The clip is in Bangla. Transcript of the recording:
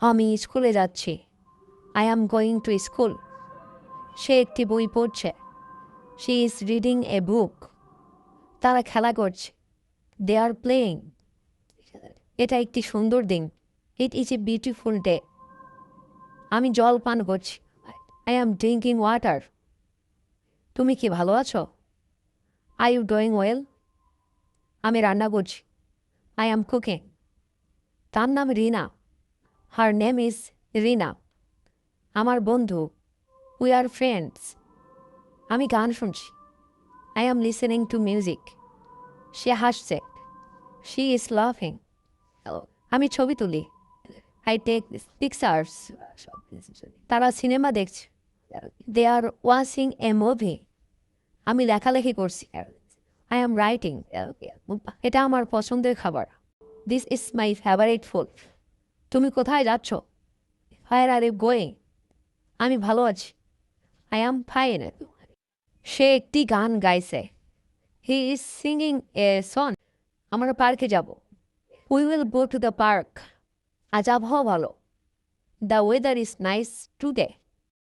আমি স্কুলে যাচ্ছি। I am going to school. সে একটি বই পড়ছে। She is reading a book. তারা খেলা করছে। They are playing. এটা একটি সুন্দর দিন। It is a beautiful day. আমি জল পান করছি। I am drinking water. তুমি কি ভালো আছো? I you doing well? আমি রান্না করছি। I am cooking. তার নাম Rina. Her name is Rina. আমার বন্ধু। We are friends. আমি গান শুনছি। I am listening to music. সে হাসছে। শি ইজ লাফিং। আমি ছবি তুলি। I take pictures. তারা সিনেমা দেখছে। They are watching a movie. আমি লেখালেখি করছি। I am writing. এটা আমার পছন্দের খাবার। This is my favourite food. তুমি কোথায় যাচ্ছ? Where are you going? আমি ভালো আছি। I am fine. সে একটি গান গাইছে। He is singing a song. আমরা পার্কে যাব। We will go to the park. আজ আবহাওয়া ভালো। The weather is nice today.